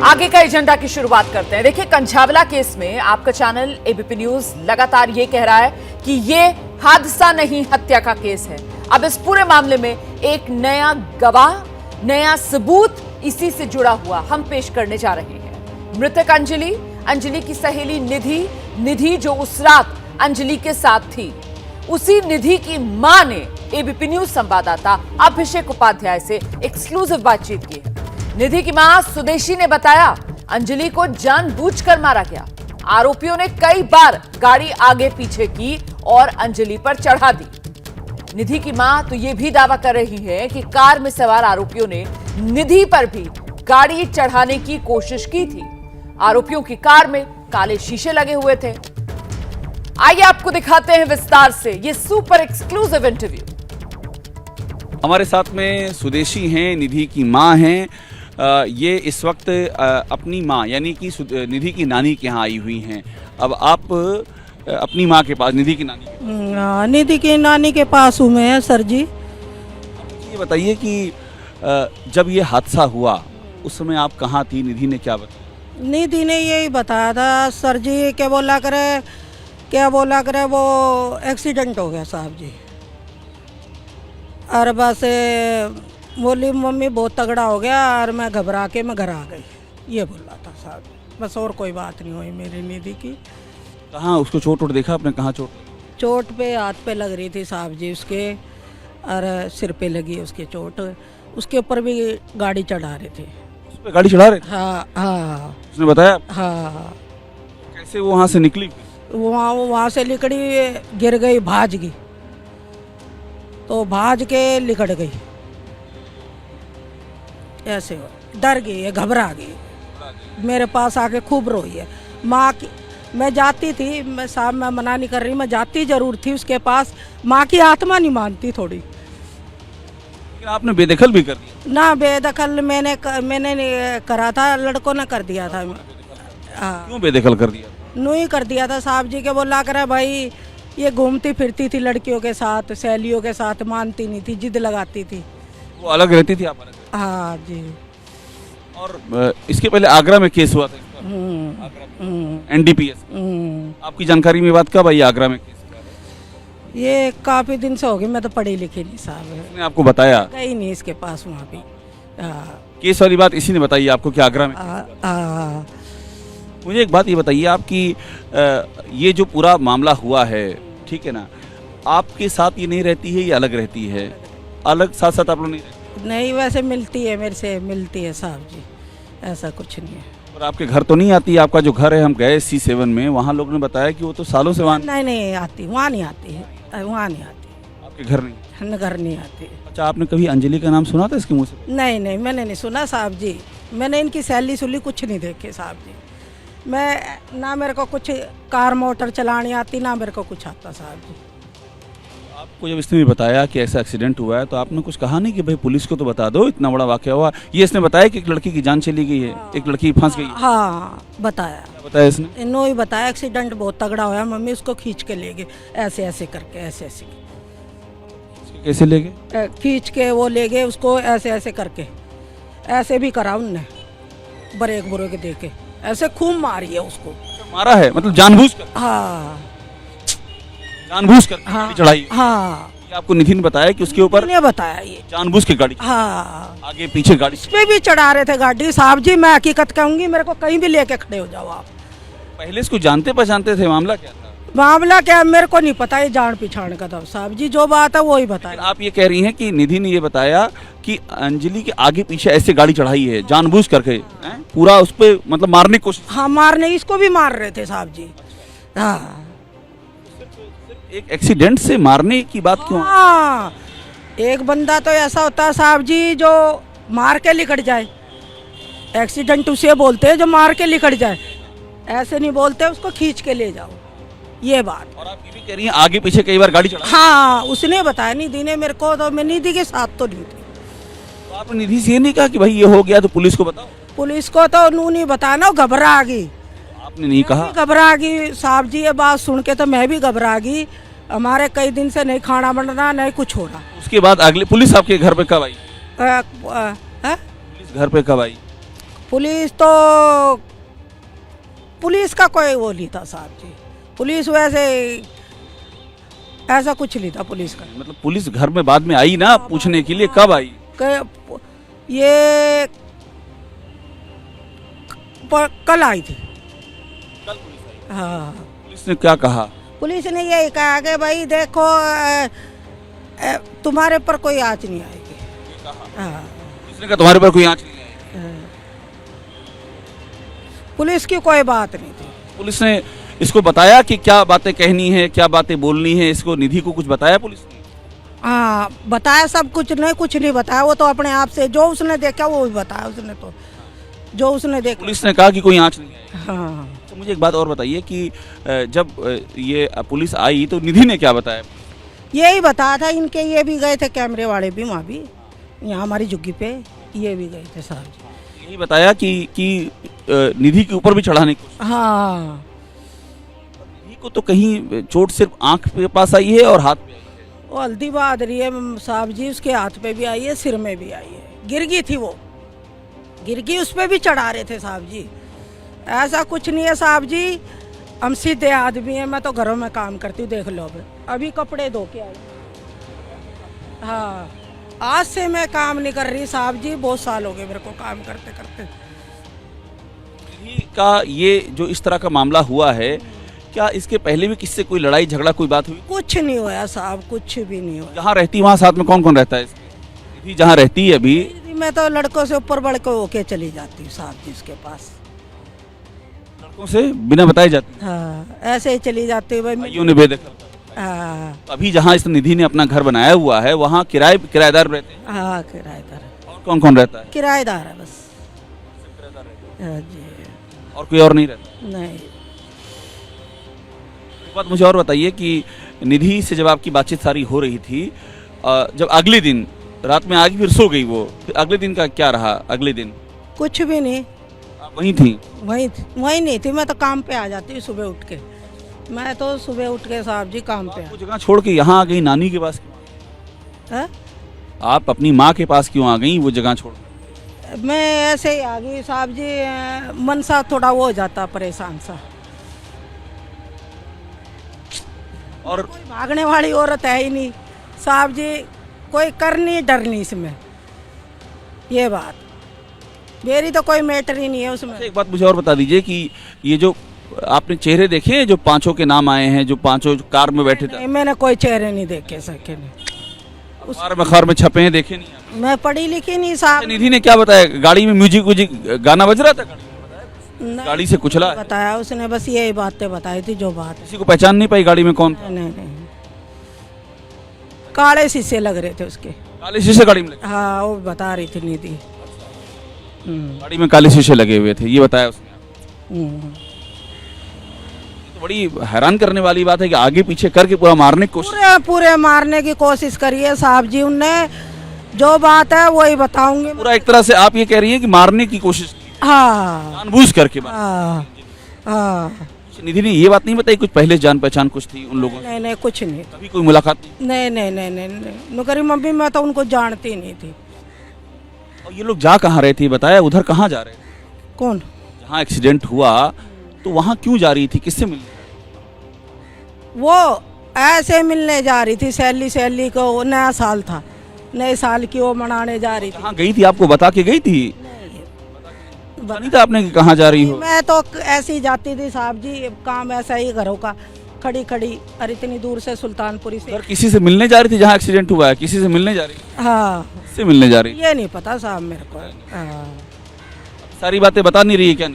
आगे का एजेंडा की शुरुआत करते हैं। देखिए, कंझावला केस में आपका चैनल एबीपी न्यूज लगातार ये कह रहा है कि ये हादसा नहीं, हत्या का केस है। अब इस पूरे मामले में एक नया गवाह, नया सबूत इसी से जुड़ा हुआ हम पेश करने जा रहे हैं। मृतक अंजलि की सहेली निधि जो उस रात अंजलि के साथ थी, उसी निधि की मां ने एबीपी न्यूज संवाददाता अभिषेक उपाध्याय से एक्सक्लूसिव बातचीत की है। निधि की मां सुदेशी ने बताया, अंजलि को जानबूझकर मारा गया। आरोपियों ने कई बार गाड़ी आगे पीछे की और अंजलि पर चढ़ा दी। निधि की मां तो यह भी दावा कर रही है कि कार में सवार आरोपियों ने निधि पर भी गाड़ी चढ़ाने की कोशिश की थी। आरोपियों की कार में काले शीशे लगे हुए थे। आइए आपको दिखाते हैं विस्तार से ये सुपर एक्सक्लूसिव इंटरव्यू। हमारे साथ में सुदेशी हैं, निधि की मां हैं। ये इस वक्त अपनी मां यानी कि निधि की नानी के यहाँ आई हुई हैं। अब आप अपनी मां के पास, निधि की नानी के पास हूँ मैं, सर जी। ये बताइए कि जब ये हादसा हुआ उस समय आप कहाँ थी? निधि ने क्या बताया? निधि ने यही बताया था सर जी, क्या बोला करे वो एक्सीडेंट हो गया साहब जी। और बस बोली मम्मी बहुत तगड़ा हो गया और मैं घबरा के मैं घर आ गई, ये बोल रहा था साहब। बस और कोई बात नहीं हुई मेरी निधि की। कहाँ उसको चोट देखा आपने? कहाँ चोट पे, हाथ पे लग रही थी साहब जी उसके, और सिर पे लगी उसके चोट। उसके ऊपर भी गाड़ी चढ़ा रहे थे। उस पे गाड़ी चढ़ा रहे थे? हाँ। उसने बताया? हाँ। कैसे वो वहाँ से निकली? वहाँ से निकली, गिर गई, भाज गई, तो भाज के लिकड़ गई। ऐसे डर गई है, घबरा गई, मेरे पास आके खूब रोई है। माँ की मैं जाती थी, मैं साहब मैं मना नहीं कर रही, मैं जाती जरूर थी उसके पास। माँ की आत्मा नहीं मानती थोड़ी। लेकिन आपने बेदखल भी कर दिया ना? बेदखल मैंने नहीं करा था, लड़कों ने कर दिया था। क्यों बेदखल कर दिया? नू ही कर दिया था साहब जी के। बोला करे भाई ये घूमती फिरती थी लड़कियों के साथ, सहेलियों के साथ, मानती नहीं थी, जिद लगाती थी। वो अलग रहती थी, आप अलग? हाँ जी। और इसके पहले आगरा में केस हुआ था NDPS। आपकी जानकारी में बात कब आई आगरा में केस? ये काफी दिन से हो गई, मैं तो पढ़ी लिखी नहीं साहब। उसने आपको बताया? गई नहीं इसके पास वहाँ पे। केस वाली बात इसी ने बताई आपको कि आगरा में? मुझे एक बात ये बताइए आपकी, ये जो पूरा मामला हुआ है, ठीक है ना, आपके साथ ये नहीं रहती है, ये अलग रहती है? अलग साथ साथ आप लोग नहीं रहते? नहीं, वैसे मिलती है, मेरे से मिलती है साहब जी, ऐसा कुछ नहीं है। और आपके घर तो नहीं आती? आपका जो घर है, हम गए C7 में, वहाँ लोग ने बताया कि वो तो सालों से वहाँ नहीं आती, वहाँ नहीं आती है, वहाँ नहीं आती। आपके घर नहीं? घर नहीं आती। अच्छा, आपने कभी अंजलि का नाम सुना था इसके मुँह से? नहीं, मैंने नहीं सुना साहब जी। मैंने इनकी सैली सुली कुछ नहीं देखे साहब जी। मैं ना, मेरे को कुछ कार मोटर चलानी आती, ना मेरे को कुछ आता साहब जी। आपको जब इसने भी बताया कि ऐसा एक्सीडेंट हुआ है, तो आपने कुछ कहा नहीं कि भाई पुलिस को तो बता दो, इतना बड़ा वाकया हुआ? ये इसने बताया कि एक लड़की की जान चली गई है, एक लड़की फंस गई है? हाँ, बताया। क्या बताया इसने? इन्हों ही बताया, एक्सीडेंट बहुत तगड़ा हुआ मम्मी, उसको खींच के ले गए, ऐसे करके, ऐसे कैसे ले गए? खींच के वो ले गए उसको, ऐसे करके, ऐसे भी करा उनने, ब्रेक दे के, ऐसे खूब मारी है उसको। मारा है मतलब जानबूझकर? हाँ, जानबूझकर हाँ, चढ़ाई? हाँ। ये आपको निधि ने बताया कि उसके ऊपर ने बताया ये जानबूझ के गाड़ी? हाँ, आगे पीछे गाड़ी इस पे भी चढ़ा रहे थे गाड़ी साहब जी। मैं हकीकत कहूंगी, मेरे को कहीं भी लेके खड़े हो जाओ आप। पहले इसको जानते पहचानते थे? मामला क्या था? मामला क्या, मेरे को नहीं पता, ये जान पहचान का था साहब जी, जो बात है वो ही बताया। आप ये कह रही हैं कि निधि ने ये बताया कि अंजलि के आगे पीछे ऐसे गाड़ी चढ़ाई है जानबूझ करके, पूरा उस पे मतलब मारने की कोशिश? हाँ, मारने, इसको भी मार रहे थे साहब जी। हाँ, एक एक्सीडेंट से मारने की बात क्यों? हाँ, एक बंदा तो ऐसा होता है साहब जी जो मार के लिकड़ जाए। एक्सीडेंट उसे बोलते हैं जो मार के लिकड़ जाए, ऐसे नहीं बोलते उसको खींच के ले जाओ, ये बात। और आप ये भी कह रही हैं आगे पीछे कई बार गाड़ी चढ़ा? हाँ, उसने बताया, निधि ने मेरे को, तो मैं निधि के साथ तो नहीं थी। तो आपने निधि से ये नहीं कहा कि भाई ये हो गया तो पुलिस को बताओ? पुलिस को तो नू नहीं बताया ना, घबरा गई। आपने नहीं कहा? घबरा गई साहब जी, ये बात सुन के तो मैं भी घबरा गई। हमारे कई दिन से नहीं खाना बन रहा, नहीं कुछ हो रहा। उसके बाद अगले पुलिस आपके घर पे कब आई? पुलिस घर पे कब आई? पुलिस तो पुलिस का कोई वो नहीं था साहब जी। पुलिस वैसे ऐसा कुछ नहीं था पुलिस का। मतलब पुलिस घर में बाद में आई ना पूछने के लिए, कब आई? ये कल आई थी। कल पुलिस आई। हाँ, पुलिस ने क्या कहा? पुलिस ने यही कहा कि भाई देखो तुम्हारे पर कोई आँच नहीं आएगी। हाँ, पुलिस ने कहा तुम्हारे पर कोई आँच नहीं आएगी। पुलिस की कोई बात नहीं थी। पुलिस ने इसको बताया कि क्या बातें कहनी है, क्या बातें बोलनी है, इसको निधि को कुछ बताया पुलिस ने? हाँ, बताया सब कुछ। नहीं, कुछ नहीं बताया, वो तो अपने आप से जो उसने देखा वो भी बताया उसने, तो जो उसने देखा। पुलिस ने कहा कि कोई आँच नहीं आएगी। हाँ, तो मुझे एक बात और बताइए कि जब ये पुलिस आई तो निधि ने क्या बताया? यही बताया था इनके, ये भी गए थे कैमरे वाले भी, वहाँ भी, यहाँ हमारी झुग्गी पे ये भी गए थे साहब जी। यही बताया कि निधि के ऊपर भी चढ़ाने की कोशिश। हाँ, निधि को तो कहीं चोट सिर्फ आंख के पास आई है और हाथ पे आई है। वो हल्दी बहाद रही है साहब जी, उसके हाथ पे भी आई है, सिर में भी आई है। गिर गई थी वो, गिर गई, उस पर भी चढ़ा रहे थे साहब जी। ऐसा कुछ नहीं है साहब जी, हम सीधे आदमी हैं। मैं तो घरों में काम करती हूँ, देख लो अभी कपड़े धो के आई। हाँ, आज से मैं काम नहीं कर रही साहब जी, बहुत साल हो गए मेरे को काम करते करते। निधि का ये जो इस तरह का मामला हुआ है, क्या इसके पहले भी किससे कोई लड़ाई झगड़ा कोई बात हुई? कुछ नहीं हुआ साहब, कुछ भी नहीं हुआ। जहाँ रहती वहाँ साथ में कौन कौन रहता है इसके? निधि जहाँ रहती है अभी, मैं तो लड़कों से ऊपर बढ़ के होके चली जाती हूँ साहब जी उसके पास। लड़कों से बिना बताए जाती है? हाँ, ऐसे ही चली जाती हूँ भाई। भाइयों ने बेदखल। हाँ, अभी जहाँ इस निधि ने अपना घर बनाया हुआ है वहाँ किराएदार रहते हैं? हाँ, किराएदार है। और कौन कौन रहता है? किराएदार है बस। हाँ जी, और कोई और नहीं रहता? नहीं। एक बात मुझे और बताइए कि निधि से जब आपकी बातचीत सारी हो रही थी, जब अगले दिन रात में आगे फिर सो गई वो, फिर अगले दिन का क्या रहा? अगले दिन कुछ भी नहीं, आप वहीं थी? वहीं नहीं थी। मैं तो काम पे आ जाती हूँ सुबह उठ के। मैं तो सुबह उठ के साहब जी काम पे वो जगह छोड़ के यहाँ आ गई नानी के पास? है। आप अपनी माँ के पास क्यों आ गई वो जगह छोड़? मैं ऐसे ही आ गई साहब जी, मन सा थोड़ा वो हो जाता, परेशान सा। और कोई भागने वाली औरत है ही नहीं साहब जी, कोई करनी डरनी इसमें। ये बात मेरी तो कोई मैटर ही नहीं है उसमें। एक बात मुझे और बता दीजिए कि ये जो आपने चेहरे देखे हैं, जो पांचों के नाम आए हैं, जो पांचों कार में बैठे थे? नहीं, मैंने कोई चेहरे नहीं देखे सके नहीं। अखबार में छपे हैं, देखे नहीं आपने? मैं पढ़ी लिखी नहीं साहब। निधि ने क्या बताया? गाड़ी में म्यूजिक व्यूजिक गाना बज रहा था? नहीं, गाड़ी से कुचला? बताया उसने, बस यही बातें बताई थी जो बात। किसी को पहचान नहीं पाई गाड़ी में कौन था? नहीं, काले शीशे लग रहे थे उसके। काले शीशे गाड़ी में लगे? हाँ, वो बता रही थी निधि। गाड़ी में काले शीशे लगे हुए थे, ये बताया उसने? तो बड़ी हैरान करने वाली बात है कि आगे पीछे करके पूरा मारने की कोशिश। पूरे मारने की कोशिश करी है साहब जी उनने, जो बात है वही बताऊंगी। पूरा एक तरह से आप ये कह रही हैं कि मारने की कोशिश की, हाँ, जानबूझ करके बात। हाँ, हाँ। निधि ने ये बात नहीं बताई कुछ पहले जान पहचान कुछ थी उन लोगों से? नहीं, कुछ नहीं। कभी कोई मुलाकात नहीं? नहीं। नुकरी मम्मी, मैं तो उनको जानती नहीं थी। और ये लोग जा कहाँ रहे थे बताया? उधर कहाँ जा रहे थे? कौन? जहाँ एक्सीडेंट हुआ तो वहाँ क्यों जा रही थी, किससे मिलने? वो ऐसे मिलने जा रही थी, सहेली को, नया साल था, नए साल की वो मनाने जा रही थी। कहाँ गई थी? आपको बता के गई थी? पता नहीं था आपने कि कहाँ जा रही हो? मैं तो ऐसे ही जाती थी साहब जी, काम ऐसा ही घरों का, खड़ी और इतनी दूर से सुल्तानपुरी से। किसी से मिलने जा रही थी जहाँ एक्सीडेंट हुआ है? किसी से मिलने जा रही थी? हाँ, किससे मिलने जा रही थी? ये नहीं पता साहब मेरे को। हाँ। सारी बातें बता नहीं रही है क्या?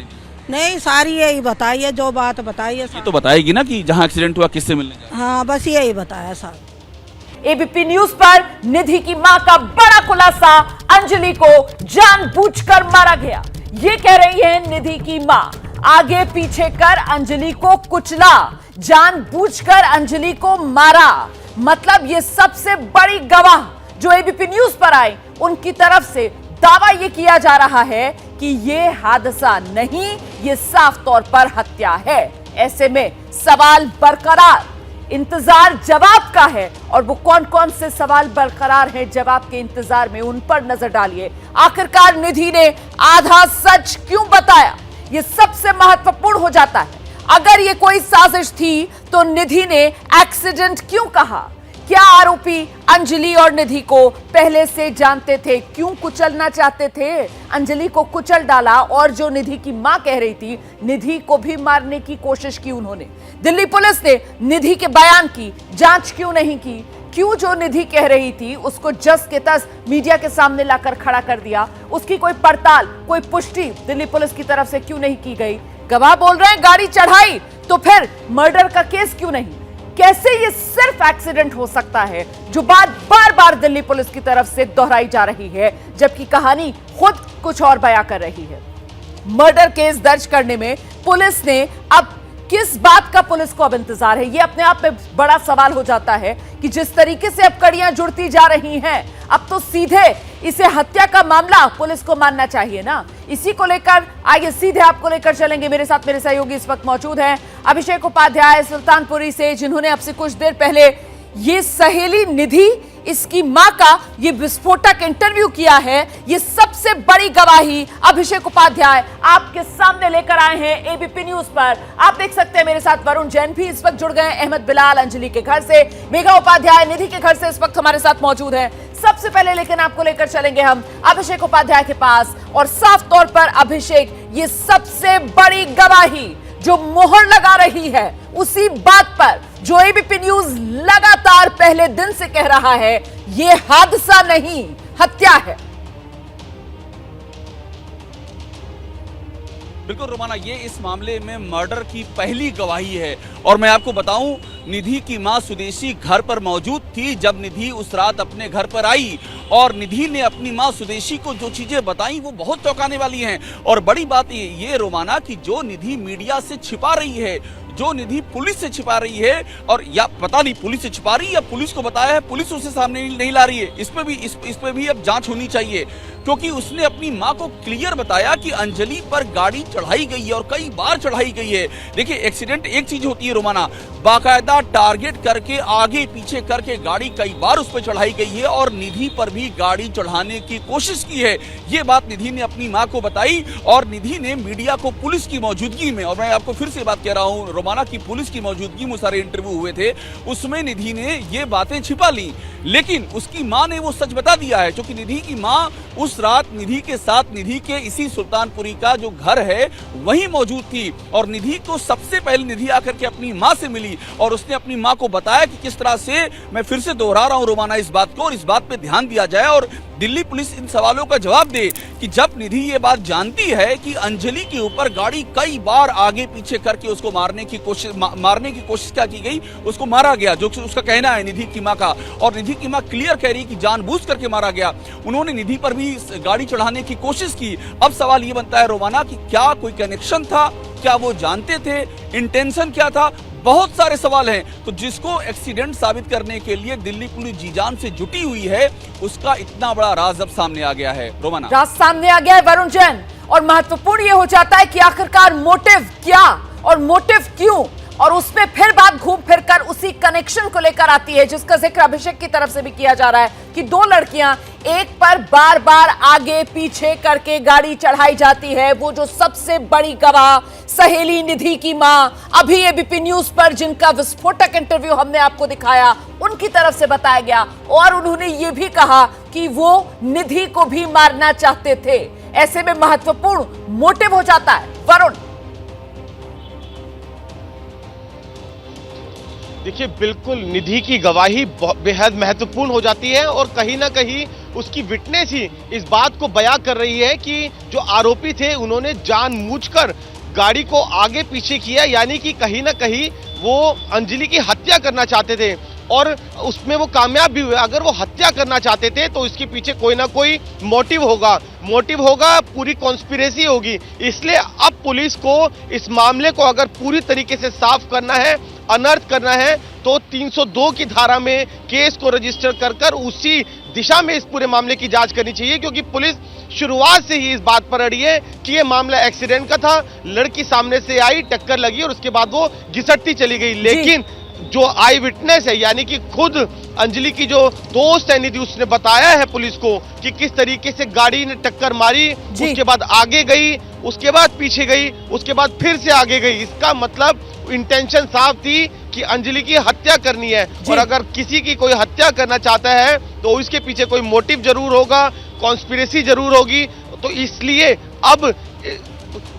नहीं, सारी यही बताई है, जो बात बताई है ये तो बताएगी ना कि जहाँ एक्सीडेंट हुआ किससे मिलने जा रही? हाँ, बस यही बताया साहब। एबीपी न्यूज पर निधि की मां का बड़ा खुलासा, अंजलि को जानबूझकर मारा गया। ये कह रही है निधि की मां, आगे पीछे कर अंजलि को कुचला, जानबूझकर अंजलि को मारा। मतलब ये सबसे बड़ी गवाह जो एबीपी न्यूज पर आए, उनकी तरफ से दावा यह किया जा रहा है कि ये हादसा नहीं, ये साफ तौर पर हत्या है। ऐसे में सवाल बरकरार इंतजार जवाब का है और वो कौन कौन से सवाल बरकरार हैं जवाब के इंतजार में, उन पर नजर डालिए। आखिरकार निधि ने आधा सच क्यों बताया, ये सबसे महत्वपूर्ण हो जाता है। अगर ये कोई साजिश थी तो निधि ने एक्सीडेंट क्यों कहा? क्या आरोपी अंजलि और निधि को पहले से जानते थे? क्यों कुचलना चाहते थे? अंजलि को कुचल डाला और जो निधि की मां कह रही थी, निधि को भी मारने की कोशिश की उन्होंने। दिल्ली पुलिस ने निधि के बयान की जांच क्यों नहीं की? क्यों जो निधि कह रही थी उसको जस के तस मीडिया के सामने लाकर खड़ा कर दिया? उसकी कोई पड़ताल, कोई पुष्टि दिल्ली पुलिस की तरफ से क्यों नहीं की गई? गवाह बोल रहे हैं गाड़ी चढ़ाई, तो फिर मर्डर का केस क्यों नहीं? कैसे ये सिर्फ एक्सीडेंट हो सकता है, जो बात बार बार दिल्ली पुलिस की तरफ से दोहराई जा रही है, जबकि कहानी खुद कुछ और बयां कर रही है। मर्डर केस दर्ज करने में पुलिस ने अब किस बात का पुलिस को अब इंतजार है, ये अपने आप में बड़ा सवाल हो जाता है कि जिस तरीके से अब कड़ियां जुड़ती जा रही हैं, अब तो सीधे इसे हत्या का मामला पुलिस को मानना चाहिए ना। इसी को लेकर आइए सीधे आपको लेकर चलेंगे। मेरे साथ मेरे सहयोगी इस वक्त मौजूद हैं, अभिषेक उपाध्याय सुल्तानपुरी से, जिन्होंने अब से कुछ देर पहले ये सहेली निधि, इसकी मां का ये विस्फोटक इंटरव्यू किया है। ये सबसे बड़ी गवाही अभिषेक उपाध्याय आपके सामने लेकर आए हैं एबीपी न्यूज पर। आप देख सकते हैं मेरे साथ वरुण जैन भी इस वक्त जुड़ गए, अहमद बिलाल अंजलि के घर से, मेघा उपाध्याय निधि के घर से इस वक्त हमारे साथ मौजूद हैं। सबसे पहले लेकिन आपको लेकर चलेंगे हम अभिषेक उपाध्याय के पास, और साफ तौर पर अभिषेक, ये सबसे बड़ी गवाही जो मोहर लगा रही है उसी बात पर जो एबीपी न्यूज लगातार पहले दिन से कह रहा है, ये हादसा नहीं हत्या है। बिल्कुल रोमाना, ये इस मामले में मर्डर की पहली गवाही है। और मैं आपको बताऊं, निधि की मां सुदेशी घर पर मौजूद थी जब निधि उस रात अपने घर पर आई, और निधि ने अपनी मां सुदेशी को जो चीजें बताई वो बहुत चौंकाने वाली हैं। और बड़ी बात ये रोमाना कि जो निधि मीडिया से छिपा रही है, जो निधि पुलिस से छिपा रही है, और या पता नहीं पुलिस से छिपा रही है या पुलिस को बताया है, पुलिस उसे सामने नहीं ला रही है, इस पे भी अब जांच होनी चाहिए। क्योंकि उसने अपनी मां को क्लियर बताया कि अंजलि पर गाड़ी चढ़ाई गई है और कई बार चढ़ाई गई है। देखिए, एक्सीडेंट एक चीज होती है रोमाना, बाकायदा टारगेट करके आगे पीछे करके गाड़ी कई बार उस पर चढ़ाई गई है, और निधि पर भी गाड़ी चढ़ाने की कोशिश की है। ये बात निधि ने अपनी मां को बताई, और निधि ने मीडिया को पुलिस की मौजूदगी में, और मैं आपको फिर से बात कह रहा हूं रोमाना की पुलिस की मौजूदगी में सारे इंटरव्यू हुए थे, उसमें निधि ने ये बातें छिपा ली, लेकिन उसकी मां ने वो सच बता दिया है। क्योंकि निधि की मां उस रात निधि के साथ, निधि के इसी सुल्तानपुरी का जो घर है वहीं मौजूद थी, और निधि को सबसे पहले निधि आकर के अपनी मां से मिली, और उसने अपनी मां को बताया कि किस तरह से, मैं फिर से दोहरा रहा हूं रोमाना इस बात को, और इस बात पे ध्यान दिया जाए और दिल्ली पुलिस इन सवालों का जवाब दे कि जब निधि ये बात जानती है कि अंजलि के ऊपर गाड़ी कई बार आगे पीछे करके उसको मारने की कोशिश क्या की गई, उसको मारा गया, जो उसका कहना है निधि की मां का, और निधि की मां क्लियर कह रही कि जानबूझ करके मारा गया। उन्होंने निधि पर भी गाड़ी चढ़ाने की कोशिश की। अब सवाल ये बनता है रोमाना कि क्या कोई कनेक्शन था, क्या वो जानते थे, इंटेंशन क्या था? बहुत सारे सवाल हैं। तो जिसको एक्सीडेंट साबित करने के लिए दिल्ली पुलिस जी जान से जुटी हुई है, उसका इतना बड़ा राज अब सामने आ गया है रोमाना। राज सामने आ गया है वरुण जैन, और महत्वपूर्ण यह हो जाता है कि आखिरकार मोटिव क्या और मोटिव क्यों, और उसमें फिर बात घूम फिर कर उसी कनेक्शन को लेकर आती है जिसका जिक्र अभिषेक की तरफ से भी किया जा रहा है कि दो लड़कियां, एक पर बार बार आगे पीछे करके गाड़ी चढ़ाई जाती है। वो जो सबसे बड़ी गवाह सहेली निधि की मां, अभी एबीपी न्यूज पर जिनका विस्फोटक इंटरव्यू हमने आपको दिखाया, उनकी तरफ से बताया गया, और उन्होंने ये भी कहा कि वो निधि को भी मारना चाहते थे। ऐसे में महत्वपूर्ण मोटिव हो जाता है वरुण। देखिए, बिल्कुल निधि की गवाही बेहद महत्वपूर्ण हो जाती है, और कहीं ना कहीं उसकी विटनेस ही इस बात को बयां कर रही है कि जो आरोपी थे उन्होंने जानबूझकर गाड़ी को आगे पीछे किया, यानी कि कहीं ना कहीं वो अंजलि की हत्या करना चाहते थे, और उसमें वो कामयाब भी हुए। अगर वो हत्या करना चाहते थे तो इसके पीछे कोई ना कोई मोटिव होगा, पूरी कॉन्स्पिरेसी होगी। इसलिए अब पुलिस को इस मामले को अगर पूरी तरीके से साफ करना है, अनर्थ करना है, तो 302 की धारा में केस को रजिस्टर कर उसी दिशा में इस पूरे मामले की जांच करनी चाहिए। क्योंकि पुलिस शुरुआत से ही इस बात पर अड़ी है कि ये मामला एक्सीडेंट का था, लड़की सामने से आई, टक्कर लगी और उसके बाद वो घिसटती चली गई। लेकिन जो आई विटनेस है यानी कि खुद अंजलि की जो दोस्त है निधि, उसने बताया है पुलिस को कि किस तरीके से गाड़ी ने टक्कर मारी, उसके बाद आगे गई, उसके बाद पीछे गई, उसके बाद फिर से आगे गई। इसका मतलब इंटेंशन साफ थी कि अंजलि की हत्या करनी है, और अगर किसी की कोई हत्या करना चाहता है तो इसके पीछे कोई मोटिव जरूर होगा, कॉन्स्पिरेसी जरूर होगी। तो इसलिए अब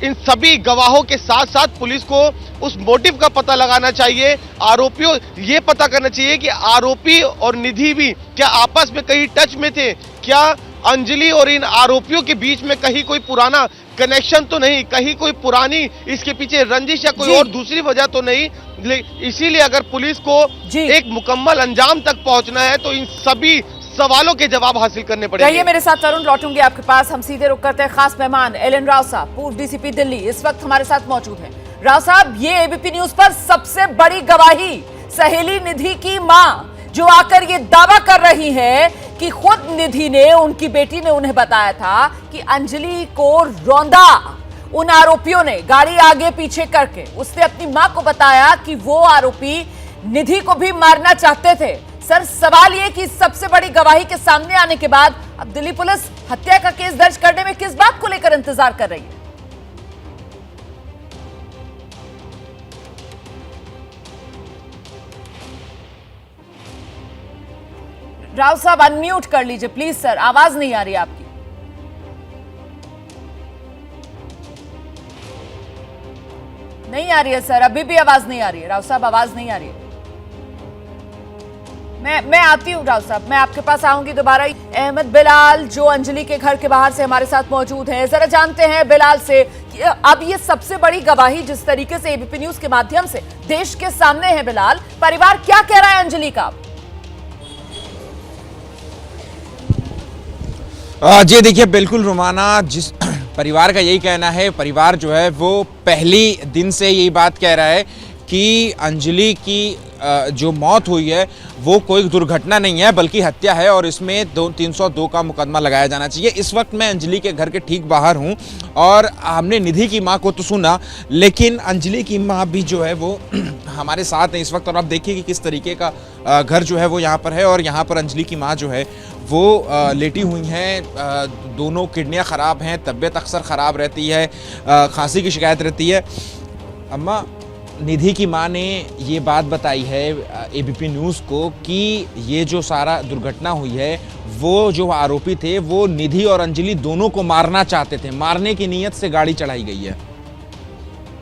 इन सभी गवाहों के साथ साथ पुलिस को उस मोटिव का पता लगाना चाहिए। आरोपियों ये पता करना चाहिए कि आरोपी और निधि भी क्या आपस में कहीं टच में थे, क्या अंजलि और इन आरोपियों के बीच में कहीं कोई पुराना कनेक्शन तो नहीं, कहीं कोई पुरानी इसके पीछे रंजिश या कोई और दूसरी वजह तो नहीं। इसीलिए अगर पुलिस को एक मुकम्मल अंजाम तक पहुंचना है तो इन सभी सवालों के जवाब हासिल करने पड़ेंगे। रहिए मेरे साथ तरुण, लौटूंगी आपके पास। हम सीधे रुक करते हैं खास मेहमान एलन राव साहब, पूर्व डीसीपी दिल्ली, इस वक्त हमारे साथ मौजूद हैं। राव साहब, ये एबीपी न्यूज पर सबसे बड़ी गवाही सहेली निधि की मां, जो आकर ये दावा कर रही है कि खुद निधि ने, उनकी बेटी ने उन्हें बताया था कि अंजलि को रौंदा उन आरोपियों ने गाड़ी आगे पीछे करके। उसने अपनी मां को बताया कि वो आरोपी निधि को भी मारना चाहते थे। सर, सवाल ये कि सबसे बड़ी गवाही के सामने आने के बाद अब दिल्ली पुलिस हत्या का केस दर्ज करने में किस बात को लेकर इंतजार कर रही है? राव साहब, अनम्यूट कर लीजिए प्लीज सर, आवाज नहीं आ रही आपकी। नहीं आ रही है सर, अभी भी आवाज नहीं आ रही है। राव साहब, आवाज नहीं आ रही है। मैं आती हूँ राव साहब, मैं आपके पास आऊंगी दोबारा। अहमद बिलाल जो अंजलि के घर के बाहर से हमारे साथ मौजूद हैं, जरा जानते हैं बिलाल से कि अब ये सबसे बड़ी गवाही जिस तरीके से एबीपी न्यूज के माध्यम से देश के सामने है, बिलाल, परिवार क्या कह रहा है अंजलि का? जी देखिए, बिल्कुल रुमाना, जिस परिवार का यही कहना है, परिवार जो है वो पहली दिन से यही बात कह रहा है कि अंजलि की जो मौत हुई है वो कोई दुर्घटना नहीं है बल्कि हत्या है, और इसमें 302 का मुकदमा लगाया जाना चाहिए। इस वक्त मैं अंजलि के घर के ठीक बाहर हूं और हमने निधि की मां को तो सुना, लेकिन अंजलि की मां भी जो है वो हमारे साथ है इस वक्त। और आप देखिए कि किस तरीके का घर जो है वो यहाँ पर है, और यहाँ पर अंजलि की मां जो है वो लेटी हुई हैं। दोनों किडनियाँ ख़राब हैं, तबीयत अक्सर ख़राब रहती है, खांसी की शिकायत रहती है। अम्मा, निधि की मां ने ये बात बताई है एबीपी न्यूज़ को कि ये जो सारा दुर्घटना हुई है, वो जो आरोपी थे वो निधि और अंजलि दोनों को मारना चाहते थे, मारने की नीयत से गाड़ी चढ़ाई गई है।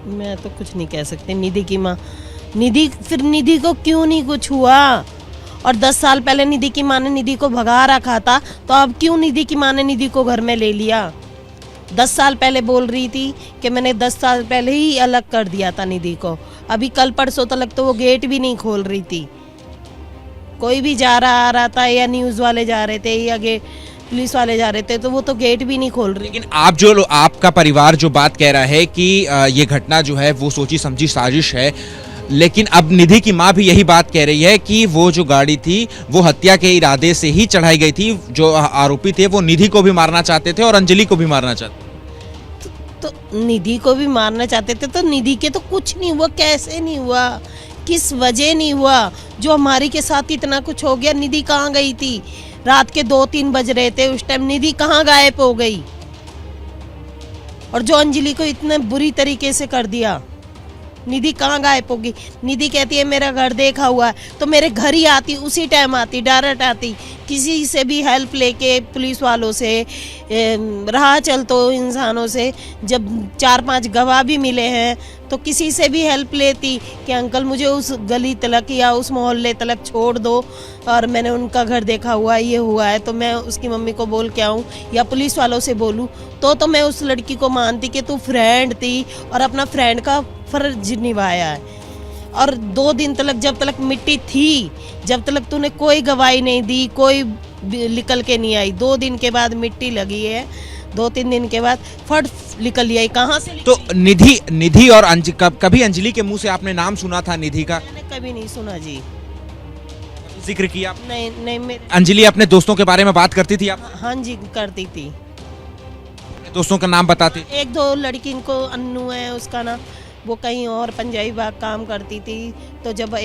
मैं तो कुछ नहीं कह सकती। निधि की मां, निधि को क्यों नहीं कुछ हुआ? और 10 साल पहले निधि की मां ने निधि को भगा रखा था, तो अब क्यों निधि की मां ने निधि को घर में ले लिया? 10 साल पहले बोल रही थी कि मैंने 10 साल पहले ही अलग कर दिया था निधि को। अभी कल परसों तक तो वो गेट भी नहीं खोल रही थी। कोई भी जा रहा आ रहा था, या न्यूज़ वाले जा रहे थे या पुलिस वाले जा रहे थे, तो वो तो गेट भी नहीं खोल रही। लेकिन आपका परिवार जो बात कह रहा है कि ये घटना जो है वो सोची समझी साजिश है, लेकिन अब निधि की मां भी यही बात कह रही है कि वो जो गाड़ी थी वो हत्या के इरादे से ही चढ़ाई गई थी। जो आरोपी थे वो निधि को भी मारना चाहते थे और अंजलि को भी मारना चाहते थे। तो निधि को भी मारना चाहते थे, तो निधि के तो कुछ नहीं हुआ। कैसे नहीं हुआ? किस वजह नहीं हुआ? जो हमारी के साथ इतना कुछ हो गया। निधि कहाँ गई थी? रात के 2-3 बज रहे थे उस टाइम, निधि कहाँ गायब हो गई? और जो अंजलि को इतने बुरी तरीके से कर दिया, निधि कहाँ गायब होगी? निधि कहती है मेरा घर देखा हुआ है, तो मेरे घर ही आती, उसी टाइम आती, डायरेक्ट आती, किसी से भी हेल्प लेके, पुलिस वालों से, राह चलतो इंसानों से। जब 4-5 गवाह भी मिले हैं तो किसी से भी हेल्प लेती कि अंकल मुझे उस गली तलक या उस मोहल्ले तलक छोड़ दो, और मैंने उनका घर देखा हुआ है, ये हुआ है, तो मैं उसकी मम्मी को बोल के आऊँ या पुलिस वालों से बोलूँ। तो मैं उस लड़की को मानती कि तू फ्रेंड थी और अपना फ्रेंड का फर्ज निभाया है। और 2 दिन तक, जब तक मिट्टी थी, जब तक तूने कोई गवाही नहीं दी, कोई निकल के नहीं आई। 2 दिन के बाद मिट्टी लगी है, 2-3 दिन के बाद फट निकल आई। कहाँ से? तो निधि और कभी अंजलि के मुंह से आपने नाम सुना था निधि का? मैंने कभी नहीं सुना जी। जिक्र किया आप? नहीं। अंजलि अपने दोस्तों के बारे में बात करती थी आप? हाँ जी, करती थी। दोस्तों का नाम बताते? 1-2 लड़की को, अन्नू है उसका नाम, वो कहीं और पंजाबी बाग काम करती थी। तो जब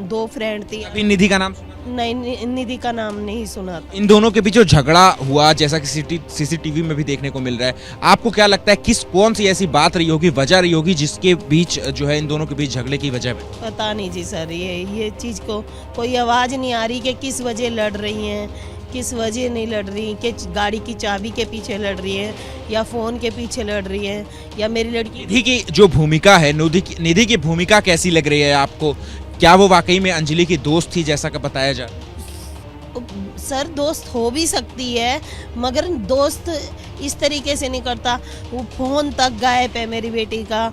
दो फ्रेंड थी। अभी निधि का नाम सुना? नहीं, निधि का नाम नहीं सुना। इन दोनों के बीच जो झगड़ा हुआ, जैसा कि सीसीटीवी में भी देखने को मिल रहा है, आपको क्या लगता है कौन सी ऐसी बात रही होगी, वजह रही होगी जिसके बीच जो है इन दोनों के बीच झगड़े की वजह है? पता नहीं जी सर, ये चीज़ को कोई आवाज़ नहीं आ रही कि किस वजह लड़ रही हैं, किस वजह नहीं लड़ रही, कि गाड़ी की चाबी के पीछे लड़ रही है या फ़ोन के पीछे लड़ रही है, या मेरी लड़की। निधि की जो भूमिका है, निधि की भूमिका कैसी लग रही है आपको? क्या वो वाकई में अंजलि की दोस्त थी जैसा कि बताया जा? सर दोस्त हो भी सकती है, मगर दोस्त इस तरीके से नहीं करता। वो फ़ोन तक गायब है मेरी बेटी का।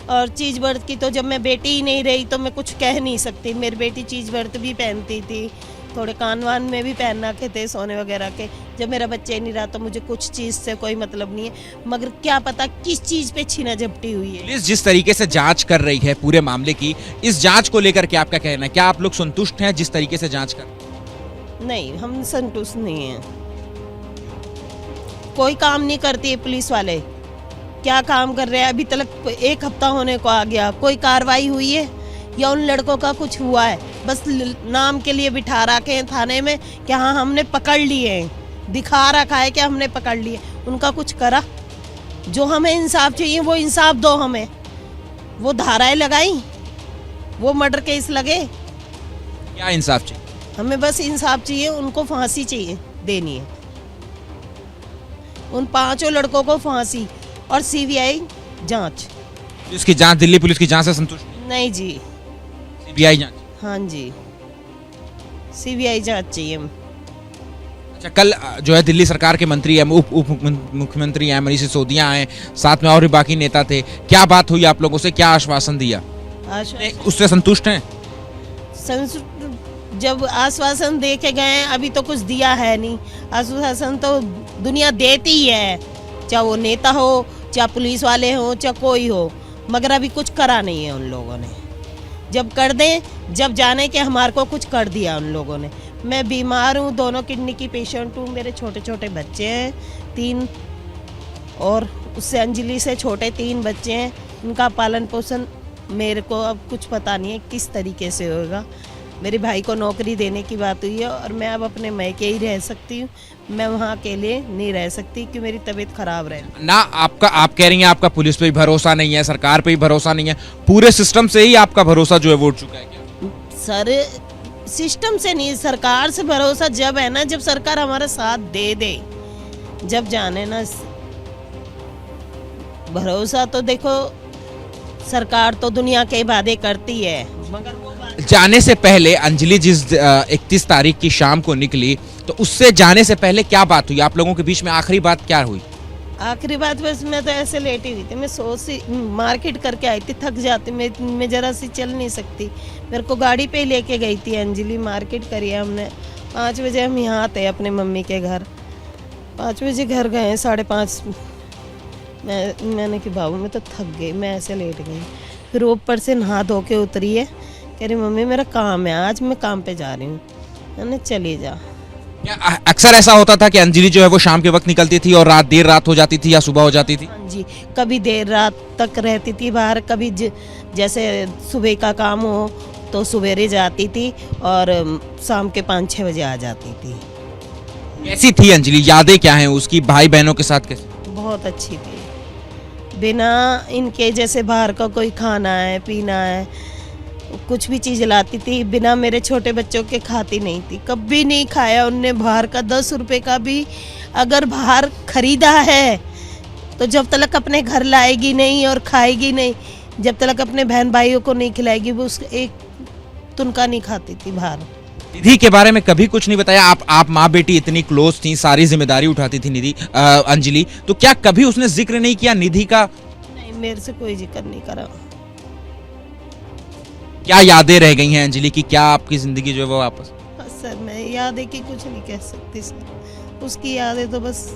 और चीज़ बर्थ की तो जब मैं बेटी ही नहीं रही तो मैं कुछ कह नहीं सकती। मेरी बेटी चीज़ बर्थ भी पहनती थी, थोड़े कान वान में भी पहन रखे थे सोने वगैरह के। जब मेरा बच्चा ही नहीं रहा तो मुझे कुछ चीज़ से कोई मतलब नहीं है, मगर क्या पता किस चीज़ पे छीना झपटी हुई है। पुलिस जिस तरीके से जांच कर रही है पूरे मामले की, इस जांच को लेकर के आपका कहना है? क्या आप लोग संतुष्ट हैं जिस तरीके से जांच कर? नहीं, हम संतुष्ट नहीं हैं। कोई काम नहीं करती है पुलिस वाले। क्या काम कर रहे हैं? अभी तक 1 हफ्ता होने को आ गया, कोई कार्रवाई हुई है या उन लड़कों का कुछ हुआ है? बस नाम के लिए बिठा रखे हैं थाने में कि हाँ हमने पकड़ लिए हैं, दिखा रखा है कि हमने पकड़ लिए। उनका कुछ करा? जो हमें इंसाफ चाहिए वो इंसाफ दो हमें। वो धाराएं लगाई, वो मर्डर केस लगे। क्या इंसाफ चाहिए? हमें बस इंसाफ चाहिए, उनको फांसी चाहिए देनी है। उन 5 लड़कों को फांसी और सीबीआई जांच। पुलिस की जांच, दिल्ली पुलिस की जांच से संतुष्ट नहीं जी, सीबीआई जांच? हाँ जी, सीबीआई जांच चाहिए। अच्छा, कल जो है दिल्ली सरकार के मंत्री उप मुख्यमंत्री मनीष सिसोदिया आए, साथ में और भी बाकी नेता थे। क्या बात हुई आप लोगों से, क्या आश्वासन दिया? उससे संतुष्ट हैं? जब आश्वासन दे के गए, अभी तो कुछ दिया है नहीं। आश्वासन तो दुनिया देती ही है, चाहे वो नेता हो, चाहे पुलिस वाले हो, चाहे कोई हो, मगर अभी कुछ करा नहीं है उन लोगों ने। जब कर दें, जब जाने के हमारे को कुछ कर दिया उन लोगों ने। मैं बीमार हूँ, दोनों किडनी की पेशेंट हूँ, मेरे छोटे छोटे बच्चे हैं 3, और उससे अंजलि से छोटे 3 बच्चे हैं। उनका पालन पोषण मेरे को अब कुछ पता नहीं है किस तरीके से होगा। मेरे भाई को नौकरी देने की बात हुई है और मैं अब अपने मैके ही रह सकती हूँ, मैं वहाँ अकेले नहीं रह सकती कि मेरी तबीयत खराब रहे ना। आप कह रही हैं आपका पुलिस पे भी भरोसा नहीं है, सरकार पे भी भरोसा नहीं है, पूरे सिस्टम से ही आपका भरोसा जो है वो उठ चुका है क्या? सर सिस्टम से नहीं, सरकार से भरोसा जब है ना, जब सरकार हमारा साथ दे दे, जब जाने ना। भरोसा तो देखो सरकार तो दुनिया के वादे करती है, मगर वो जाने से पहले अंजलि जिस 31 तारीख की शाम को निकली, तो उससे जाने से पहले क्या बात हुई आप लोगों के बीच में? आखिरी बात क्या हुई? आखिरी बात बस मैं तो ऐसे लेटी हुई थी। मैं मार्केट करके आई थी, थक जाती, मैं जरा सी चल नहीं सकती। मेरे को गाड़ी पे ही लेके गई थी अंजलि, मार्केट करी हमने। 5 बजे हम यहाँ थे अपने मम्मी के घर। 5 बजे घर गए, 5:30 मैंने कि बाबू मैं तो थक गई, मैं ऐसे लेट गई। फिर ऊपर से नहा धो के उतरी है, कह रही मम्मी मेरा काम है आज, मैं काम पे जा रही हूँ। मैंने चली जा। अक्सर ऐसा होता था कि अंजलि जो है वो शाम के वक्त निकलती थी और देर रात हो जाती थी या सुबह हो जाती थी? हाँ जी, कभी देर रात तक रहती थी बाहर, कभी जैसे सुबह का काम हो तो सवेरे जाती थी और शाम के 5-6 बजे आ जाती थी। कैसी थी अंजलि, यादें क्या हैं उसकी भाई बहनों के साथ? कैसी? बहुत अच्छी थी। बिना इनके जैसे बाहर का कोई खाना है पीना है, कुछ भी चीज़ लाती थी, बिना मेरे छोटे बच्चों के खाती नहीं थी। कभी नहीं खाया उनने बाहर का। 10 रुपए का भी अगर बाहर खरीदा है तो जब तक अपने घर लाएगी नहीं और खाएगी नहीं, जब तक अपने बहन भाइयों को नहीं खिलाएगी, वो उसका एक तुनका नहीं खाती थी बाहर। निधि के बारे में कभी कुछ नहीं बताया? आप माँ बेटी इतनी क्लोज थी, सारी जिम्मेदारी उठाती थी निधि अंजलि, तो क्या कभी उसने जिक्र नहीं किया निधि का? नहीं, मेरे से कोई जिक्र नहीं करा। क्या यादें रह गई हैं अंजलि की? क्या आपकी जिंदगी जो है वो वापस? सर मैं यादें की कुछ नहीं कह सकती सर, उसकी यादें तो बस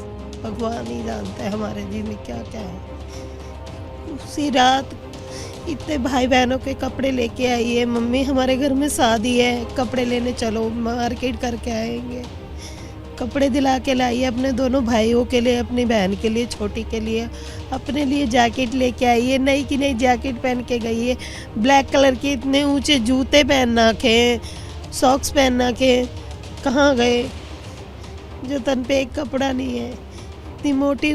भगवान ही जानता है हमारे जी में क्या क्या है। उसी रात इतने भाई बहनों के कपड़े लेके आई है मम्मी, हमारे घर में शादी है, कपड़े लेने चलो, मार्केट करके आएंगे। कपड़े दिला के लाई है अपने दोनों भाइयों के लिए, अपनी बहन के लिए, छोटी के लिए, अपने लिए जैकेट लेके आई है, नई की नई जैकेट पहन के गई है। ब्लैक कलर के इतने ऊंचे जूते पहन रखे, सॉक्स पहन रखे, कहाँ गए? जो तन पे एक कपड़ा नहीं है, इतनी मोटी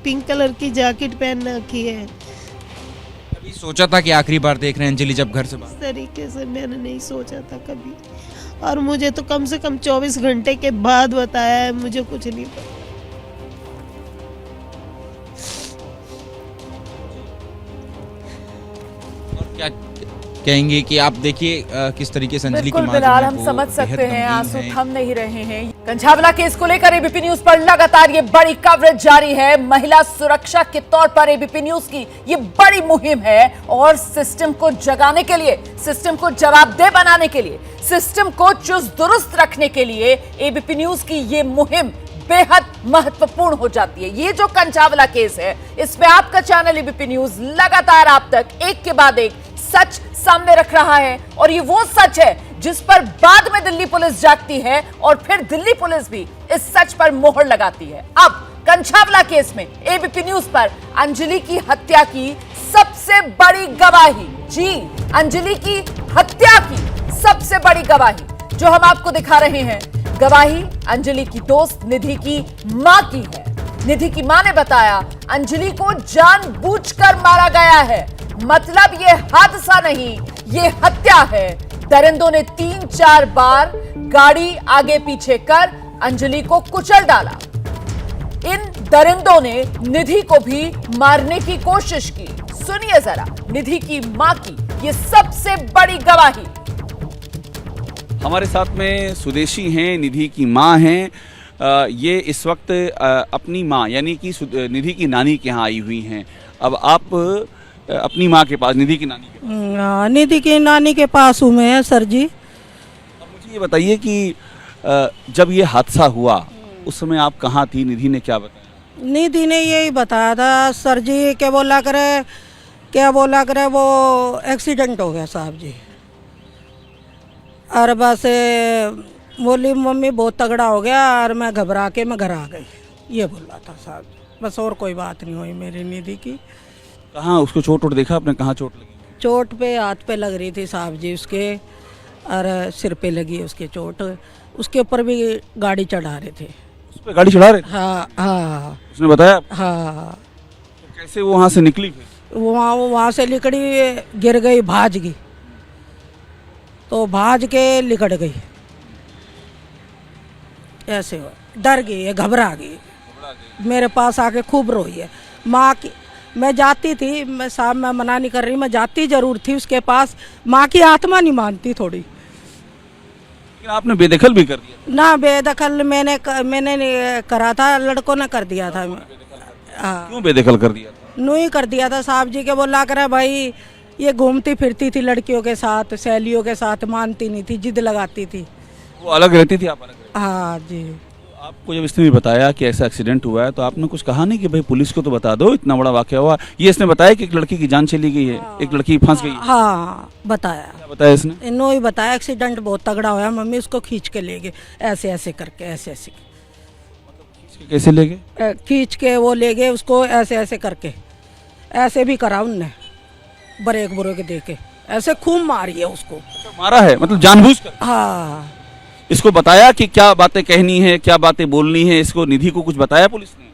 पिंक कलर की जैकेट पहन रखी है। अभी सोचा था कि आखिरी बार देख रहे हैं अंजलि जब घर से बाहर? इस तरीके से मैंने नहीं सोचा था कभी, और मुझे तो कम से कम 24 घंटे के बाद बताया है, मुझे कुछ नहीं पता। और क्या कहेंगे कि आप देखिए किस तरीके से अंजलि की बिल्कुल मां जो बिलाल, है हम वो समझ बेहद सकते हैं, गमगीन आंसू हैं। थम नहीं रहे हैं। कंझावला केस को लेकर एबीपी न्यूज पर लगातार ये बड़ी कवरेज जारी है। महिला सुरक्षा के तौर पर एबीपी न्यूज की ये बड़ी मुहिम है, और सिस्टम को जगाने के लिए, सिस्टम को जवाबदेह बनाने के लिए, सिस्टम को चुस्त दुरुस्त रखने के लिए एबीपी न्यूज की ये मुहिम बेहद महत्वपूर्ण हो जाती है। ये जो कंझावला केस है, इसमें आपका चैनल एबीपी न्यूज लगातार आप तक एक के बाद एक सच सामने रख रहा है, और ये वो सच है जिस पर बाद में दिल्ली पुलिस जागती है, और फिर दिल्ली पुलिस भी इस सच पर मोहर लगाती है। अब कंझावला केस में एबीपी न्यूज पर अंजलि की हत्या की सबसे बड़ी गवाही, जी अंजलि की हत्या की सबसे बड़ी गवाही जो हम आपको दिखा रहे हैं, गवाही अंजलि की दोस्त निधि की मां की है। निधि की मां ने बताया अंजलि को जानबूझकर मारा गया है, मतलब ये हादसा नहीं, ये हत्या है। दरिंदों ने 3-4 बार गाड़ी आगे पीछे कर अंजलि को कुचल डाला। इन दरिंदों ने निधि को भी मारने की कोशिश की। सुनिए जरा निधि की मां की ये सबसे बड़ी गवाही। हमारे साथ में सुदेशी हैं, निधि की माँ हैं। ये इस वक्त अपनी माँ यानी कि निधि की नानी के यहाँ आई हुई हैं। अब आप अपनी माँ के पास, निधि की नानी के पास? निधि की नानी के पास हूँ मैं सर जी। अब मुझे ये बताइए कि जब ये हादसा हुआ उस समय आप कहाँ थी? निधि ने क्या बताया? निधि ने यही बताया था सर जी, क्या बोला करे वो एक्सीडेंट हो गया साहब जी, और बस बोली मम्मी बहुत तगड़ा हो गया, और मैं घबरा के मैं घर आ गई, ये बोल रहा था साहब। बस और कोई बात नहीं हुई मेरी निधि की। कहाँ उसको चोट देखा आपने? कहाँ चोट लगी? चोट पे हाथ पे लग रही थी साहब जी उसके, और सिर पे लगी उसके चोट। उसके ऊपर भी गाड़ी चढ़ा रहे थे। उस पर गाड़ी चढ़ा रहे थे? हाँ हाँ उसने बताया? हाँ। तो कैसे वो वहाँ से निकली फिर? वहाँ से लिकड़ी, गिर गई, भाज गई, तो भाज के लिकड़ गई, ऐसे हुआ, डर गई है, घबरा गई, मेरे पास आके खूब रोई है। माँ की, मैं जाती थी, मैं साहब मैं मना नहीं कर रही, मैं जाती जरूर थी उसके पास, माँ की आत्मा नहीं मानती थोड़ी। लेकिन आपने बेदखल भी कर दिया? ना बेदखल मैंने नहीं करा था, लड़कों ने कर दिया था। हाँ, क्यों बेदखल कर दिया था? नू ही कर दिया था साहब जी के, बोला करे भाई ये घूमती फिरती थी लड़कियों के साथ, सहेलियों के साथ, मानती नहीं थी, जिद लगाती थी। वो अलग रहती थी, आप अलग रहती? हाँ जी। आपको जब इसने भी बताया कि ऐसा एक्सीडेंट हुआ है तो आपने कुछ कहा नहीं कि भाई पुलिस को तो बता दो, इतना बड़ा वाकया हुआ? ये इसने बताया कि एक लड़की की जान चली गई है, एक लड़की फंस गई है? हाँ बताया, क्या बताया इसने? इन्हों ही बताया एक्सीडेंट बहुत तगड़ा हुआ मम्मी, उसको खींच के ले गए, ऐसे ऐसे करके, ऐसे कैसे ले गए? खींच के वो ले गए उसको, ऐसे ऐसे करके, ऐसे भी करा उनने, ब्रेक दे के, ऐसे खूब मारी है उसको। मारा है मतलब जानबूझकर? हाँ। इसको बताया कि क्या बातें कहनी है, क्या बातें बोलनी है? इसको निधि को कुछ बताया पुलिस ने?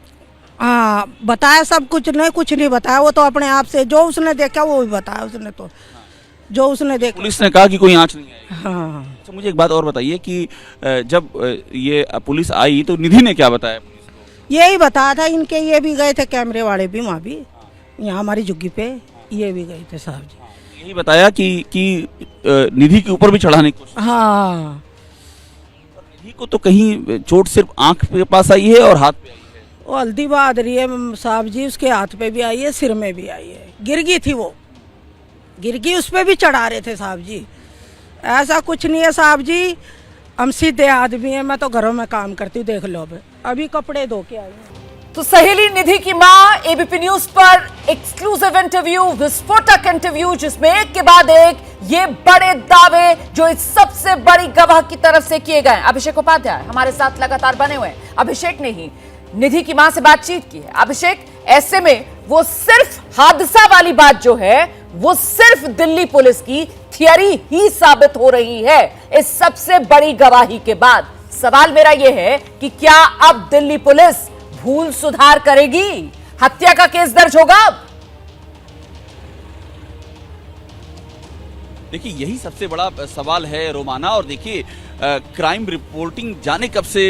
हाँ बताया सब कुछ, नहीं कुछ नहीं बताया, वो तो अपने आप से जो उसने देखा वो भी बताया उसने, तो जो उसने देखा। पुलिस ने कहा कि कोई आंच नहीं आई? हाँ। अच्छा मुझे एक बात और बताइए कि जब ये पुलिस आई तो निधि ने क्या बताया पुलिस को? यही बताया था, इनके ये भी गए थे कैमरे वाले भी, वहाँ भी, यहाँ हमारी झुग्गी पे ये भी गए थे साहब जी। यही बताया कि निधि के ऊपर भी चढ़ाने की कोशिश? हाँ। निधि को तो कहीं चोट सिर्फ आंख के पास आई है और हाथ पे आई है? वो हल्दी बहाद रही है साहब जी, उसके हाथ पे भी आई है, सिर में भी आई है, गिर गई थी वो, गिर गई, उस पर भी चढ़ा रहे थे साहब जी। ऐसा कुछ नहीं है साहब जी, हम सीधे आदमी हैं, मैं तो घरों में काम करती हूँ, देख लो अभी कपड़े धो के आई हूँ। तो सहेली निधि की मां एबीपी न्यूज पर एक्सक्लूसिव इंटरव्यू, विस्फोटक इंटरव्यू, जिसमें एक के बाद एक ये बड़े दावे जो इस सबसे बड़ी गवाह की तरफ से किए गए। अभिषेक उपाध्याय हमारे साथ लगातार बने हुए हैं। अभिषेक ने ही निधि की मां से बातचीत की है। अभिषेक, ऐसे में वो सिर्फ हादसा वाली बात जो है वो सिर्फ दिल्ली पुलिस की थियरी ही साबित हो रही है इस सबसे बड़ी गवाही के बाद। सवाल मेरा यह है कि क्या अब दिल्ली पुलिस भूल सुधार करेगी? हत्या का केस दर्ज होगा अब? देखिए, यही सबसे बड़ा सवाल है रोमाना। और देखिए, क्राइम रिपोर्टिंग जाने कब से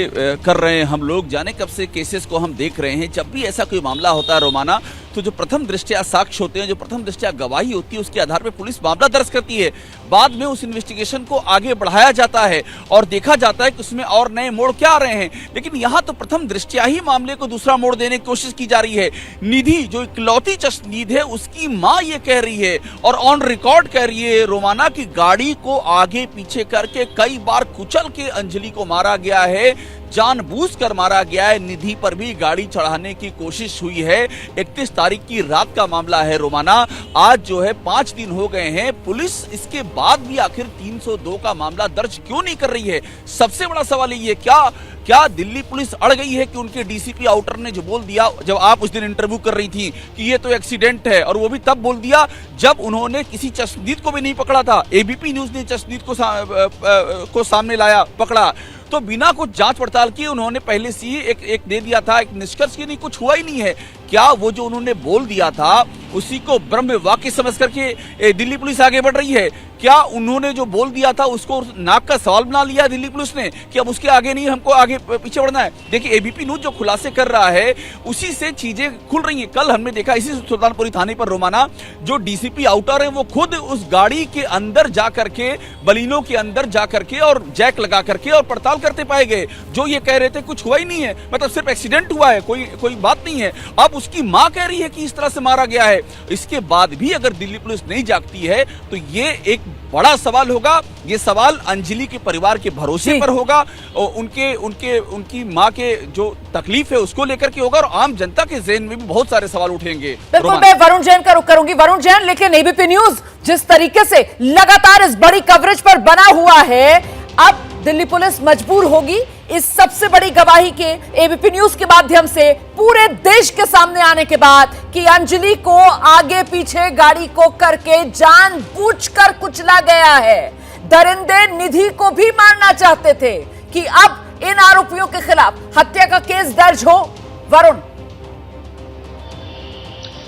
कर रहे हैं हम लोग, जाने कब से केसेस को हम देख रहे हैं। जब भी ऐसा कोई मामला होता है रोमाना, तो जो प्रथम दृष्टया साक्ष्य होते हैं, जो प्रथम दृष्टया गवाही होती है, उसके आधार पर पुलिस मामला दर्ज करती है। बाद में उस इन्वेस्टिगेशन को आगे बढ़ाया जाता है और देखा जाता है कि उसमें और नए मोड़ क्या आ रहे हैं। लेकिन यहाँ तो प्रथम दृष्टया ही मामले को दूसरा मोड़ देने की कोशिश की जा रही है। निधि जो इकलौती चश्मदीद है, उसकी मां ये कह रही है और ऑन रिकॉर्ड कह रही है रोमाना की गाड़ी को आगे पीछे करके कई बार कुचल के अंजलि को मारा गया है, जानबूझकर मारा गया है। निधि पर भी गाड़ी चढ़ाने की कोशिश हुई है। 31 तारीख की रात का मामला है रोमाना। आज जो है 5 दिन हो गए हैं। पुलिस इसके बाद भी आखिर 302 का मामला दर्ज क्यों नहीं कर रही है? सबसे बड़ा सवाल ये है, क्या दिल्ली पुलिस अड़ गई है कि उनके डीसीपी आउटर ने जो बोल दिया, जब आप उस दिन इंटरव्यू कर रही थी कि ये तो एक्सीडेंट है, और वो भी तब बोल दिया जब उन्होंने किसी चश्मदीद को भी नहीं पकड़ा था। एबीपी न्यूज ने चश्मदीद को सामने लाया, पकड़ा, तो बिना कुछ जांच पड़ताल किए उन्होंने पहले से ही एक दे दिया था, एक निष्कर्ष की नहीं, कुछ हुआ ही नहीं है। क्या वो जो उन्होंने बोल दिया था उसी को ब्रह्म वाक्य समझ करके दिल्ली पुलिस आगे बढ़ रही है? क्या उन्होंने जो बोल दिया था उसको नाक का सवाल बना लिया दिल्ली पुलिस ने कि अब उसके आगे नहीं, हमको आगे पीछे बढ़ना है? देखिए, एबीपी न्यूज जो खुलासे कर रहा है उसी से चीजें खुल रही हैं। कल हमने देखा इसी सुल्तानपुरी थाने पर रोमाना, जो डीसीपी आउटर है वो खुद उस गाड़ी के अंदर जा करके, बलिनो के अंदर जा करके और जैक लगा करके और पड़ताल करते पाए गए। जो ये कह रहे थे कुछ हुआ ही नहीं है, मतलब सिर्फ एक्सीडेंट हुआ है, कोई बात नहीं है। अब उसकी मां कह रही है कि इस तरह से मारा गया है। इसके बाद भी अगर दिल्ली पुलिस नहीं जागती है तो ये एक बड़ा सवाल होगा। ये सवाल अंजलि के परिवार के भरोसे पर होगा और उनकी मां के जो तकलीफ है उसको लेकर के होगा, और आम जनता के ज़हन में भी बहुत सारे सवाल उठेंगे। बिल्कुल, मैं वरुण जैन का रुख करूंगी। वरुण जैन, लेकिन एबीपी न्यूज जिस तरीके से लगातार इस बड़ी कवरेज पर बना हुआ है, अब दिल्ली पुलिस मजबूर होगी इस सबसे बड़ी गवाही के एबीपी न्यूज के माध्यम से पूरे देश के सामने आने के बाद कि अंजलि को आगे पीछे गाड़ी को करके जानबूझकर कुचला गया है। दरिंदे निधि को भी मारना चाहते थे कि अब इन आरोपियों के खिलाफ हत्या का केस दर्ज हो। वरुण,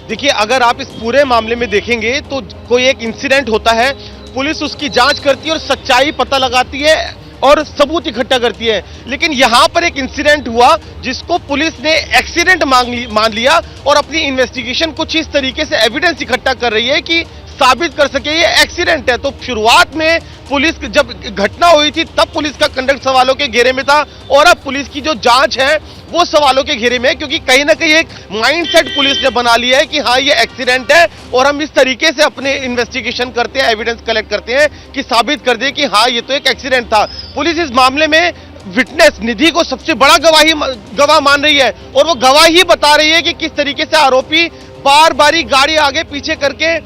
देखिए, अगर आप इस पूरे मामले में देखेंगे तो कोई एक इंसिडेंट होता है, पुलिस उसकी जांच करती है और सच्चाई पता लगाती है और सबूत इकट्ठा करती है। लेकिन यहां पर एक इंसिडेंट हुआ जिसको पुलिस ने एक्सीडेंट मान लिया और अपनी इन्वेस्टिगेशन कुछ इस तरीके से एविडेंस इकट्ठा कर रही है कि साबित कर सके ये एक्सीडेंट है। तो शुरुआत में पुलिस जब घटना हुई थी तब पुलिस का कंडक्ट सवालों के घेरे में था, और अब पुलिस की जो जांच है वो सवालों के घेरे में है, क्योंकि कहीं ना कहीं एक माइंडसेट पुलिस ने बना लिया है कि हाँ ये एक्सीडेंट है और हम इस तरीके से अपने इन्वेस्टिगेशन करते हैं, एविडेंस कलेक्ट करते हैं कि साबित कर दे कि हाँ ये तो एक एक्सीडेंट था। पुलिस इस मामले में विटनेस निधि को सबसे बड़ा गवाह मान रही है, और वो गवाह ही बता रही है कि किस तरीके से आरोपी बार बारी गाड़ी आगे पीछे करके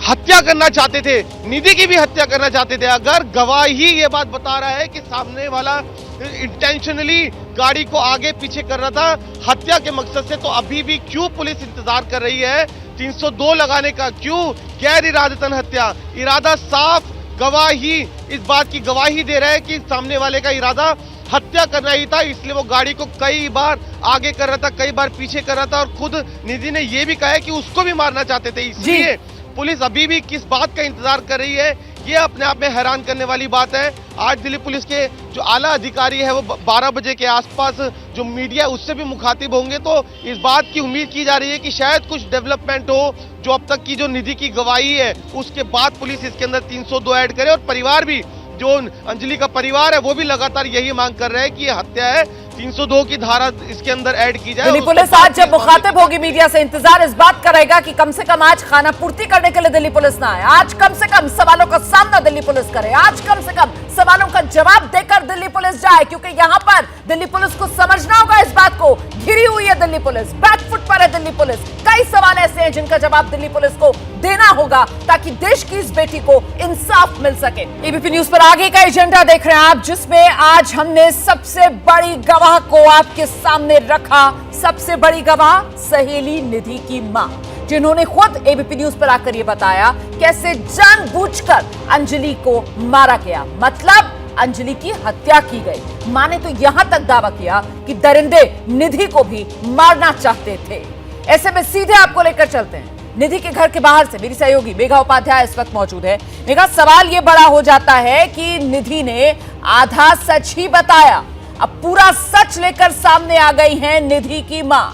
हत्या करना चाहते थे, निधि की भी हत्या करना चाहते थे। अगर गवाह ही ये बात बता रहा है कि सामने वाला इंटेंशनली गाड़ी को आगे पीछे कर रहा था हत्या के मकसद से, तो अभी भी क्यों पुलिस इंतजार कर रही है 302 लगाने का? क्यों गैर इरादतन हत्या? इरादा साफ, गवाह ही इस बात की गवाही दे रहा है कि सामने वाले का इरादा हत्या करना ही था, इसलिए वो गाड़ी को कई बार आगे कर रहा था, कई बार पीछे कर रहा था, और खुद निधि ने यह भी कहा है कि उसको भी मारना चाहते थे। इसलिए पुलिस अभी भी किस बात का इंतजार कर रही है, ये अपने आप में हैरान करने वाली बात है। आज दिल्ली पुलिस के जो आला अधिकारी है वो 12 बजे के आसपास जो मीडिया उससे भी मुखातिब होंगे, तो इस बात की उम्मीद की जा रही है कि शायद कुछ डेवलपमेंट हो, जो अब तक की जो निधि की गवाही है उसके बाद पुलिस इसके अंदर 302 ऐड करे। और परिवार भी, जो अंजलि का परिवार है वो भी लगातार यही मांग कर रहा है कि ये हत्या है, 302 की धारा इसके अंदर ऐड की जाए। दिल्ली पुलिस आज जब मुखातिब होगी मीडिया से, इंतजार इस बात का रहेगा कि कम से कम आज खाना पूर्ति करने के लिए दिल्ली पुलिस ना आए, आज कम से कम सवालों का सामना दिल्ली पुलिस करे, आज कम से कम सवालों का जवाब देकर दिल्ली पुलिस जाए, क्योंकि यहां पर दिल्ली पुलिस को समझना होगा इस बात को, घिरी हुई है दिल्ली पुलिस, बैकफुट पर है दिल्ली पुलिस। कई सवाल ऐसे हैं जिनका जवाब दिल्ली पुलिस को देना होगा ताकि देश की इस बेटी को इंसाफ मिल सके। एबीपी न्यूज पर आगे का एजेंडा देख रहे हैं आप, जिसमें आज हमने सबसे बड़ी गवाह को आपके सामने रखा। सबसे बड़ी गवाह सहेली निधि की मां, जिन्होंने खुद एबीपी न्यूज पर आकर यह बताया कैसे जानबूझकर अंजलि को मारा गया, मतलब अंजलि की हत्या की गई। मां ने तो यहां तक दावा किया कि दरिंदे निधि को भी मारना चाहते थे। ऐसे में सीधे आपको लेकर चलते हैं निधि के घर के बाहर से। मेरी सहयोगी मेघा उपाध्याय इस वक्त मौजूद है। मेघा, सवाल यह बड़ा हो जाता है कि निधि ने आधा सच ही बताया, अब पूरा सच लेकर सामने आ गई है निधि की मां।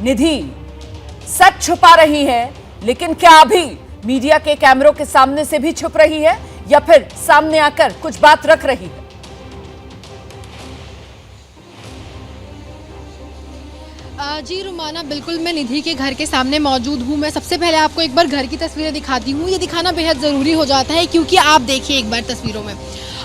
निधि सच छुपा रही है, लेकिन क्या अभी मीडिया के कैमरों के सामने से भी छुप रही है या फिर सामने आकर कुछ बात रख रही है? जी रुमाना, बिल्कुल मैं निधि के घर के सामने मौजूद हूँ। मैं सबसे पहले आपको एक बार घर की तस्वीरें दिखाती हूँ। ये दिखाना बेहद ज़रूरी हो जाता है क्योंकि आप देखिए एक बार तस्वीरों में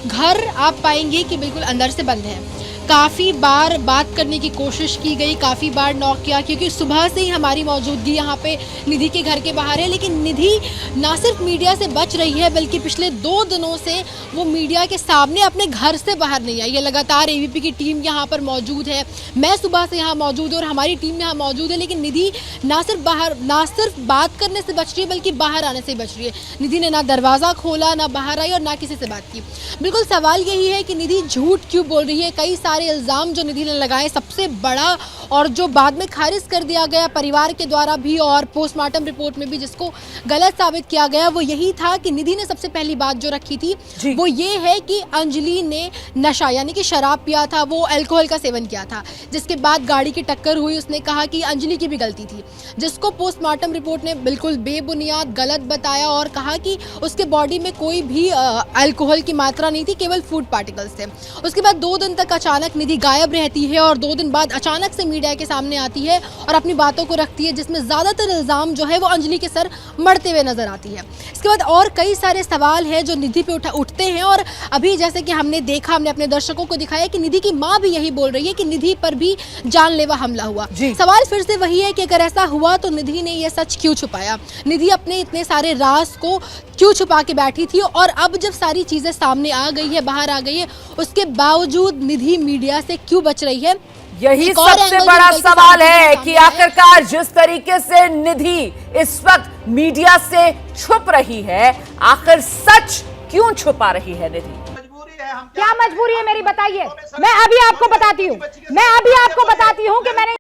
घर आप पाएंगे कि बिल्कुल अंदर से बंद है। काफ़ी बार बात करने की कोशिश की गई, काफ़ी बार नॉक किया, क्योंकि सुबह से ही हमारी मौजूदगी यहाँ पे निधि के घर के बाहर है। लेकिन निधि ना सिर्फ मीडिया से बच रही है, बल्कि पिछले 2 दिनों से वो मीडिया के सामने अपने घर से बाहर नहीं आई है। लगातार एबीपी की टीम यहाँ पर मौजूद है, मैं सुबह से यहाँ मौजूद हूँ और हमारी टीम यहाँ मौजूद है। लेकिन निधि ना सिर्फ बात करने से बच रही है, बल्कि बाहर आने से बच रही है। निधि ने ना दरवाज़ा खोला, ना बाहर आई और ना किसी से बात की। बिल्कुल सवाल यही है कि निधि झूठ क्यों बोल रही है। कई सारे इल्ज़ाम जो निधि ने लगाए, सबसे बड़ा और जो बाद में खारिज कर दिया गया परिवार के द्वारा भी और पोस्टमार्टम रिपोर्ट में भी, जिसको गलत साबित किया गया, वो यही था कि निधि ने सबसे पहली बात जो रखी थी वो ये है कि अंजलि ने नशा यानी कि शराब पिया था, वो अल्कोहल का सेवन किया था, जिसके बाद गाड़ी की टक्कर हुई। उसने कहा कि अंजलि की भी गलती थी, जिसको पोस्टमार्टम रिपोर्ट ने बिल्कुल बेबुनियाद गलत बताया और कहा कि उसके बॉडी में कोई भी अल्कोहल की मात्रा नहीं थी, केवल फूड पार्टिकल्स थे। उसके बाद 2 दिन तक अचानक निधि गायब रहती है और 2 दिन बाद अचानक से मीडिया के सामने आती है और अपनी बातों को रखती है, जिसमें ज़्यादातर इल्ज़ाम जो है वो अंजलि के सर मढ़ते हुए नजर आती है। इसके बाद और कई सारे सवाल हैं जो निधि पे उठते हैं और अभी जैसे कि हमने देखा, हमने अपने दर्शकों को दिखाया कि निधि की माँ भी यही बोल रही है कि निधि पर भी जानलेवा हमला हुआ। सवाल फिर से वही है कि अगर ऐसा हुआ तो निधि ने यह सच क्यों छुपाया, निधि अपने इतने सारे राज को क्यों छुपा के बैठी थी। और अब जब सारी चीज़ें सामने आ गई है, बाहर आ गई है, उसके बावजूद निधि मीडिया से क्यों बच रही है? यही सबसे बड़ा सवाल है कि आखिरकार जिस तरीके से निधि इस वक्त मीडिया से छुप रही है, आखिर सच क्यों छुपा रही है निधि? क्या मजबूरी है मेरी, बताइए। मैं अभी आपको बताती हूँ कि मैंने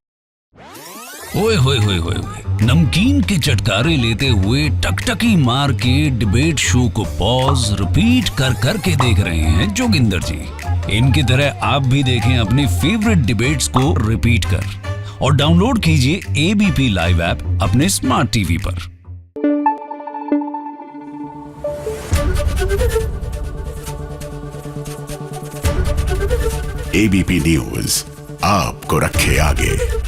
ओए होए होए होए, नमकीन के चटकारे लेते हुए टकटकी मार के डिबेट शो को पॉज रिपीट कर कर के देख रहे हैं जोगिंदर जी। इनकी तरह आप भी देखें अपनी फेवरेट डिबेट्स को रिपीट कर और डाउनलोड कीजिए एबीपी लाइव ऐप अपने स्मार्ट टीवी पर। एबीपी न्यूज आपको रखे आगे।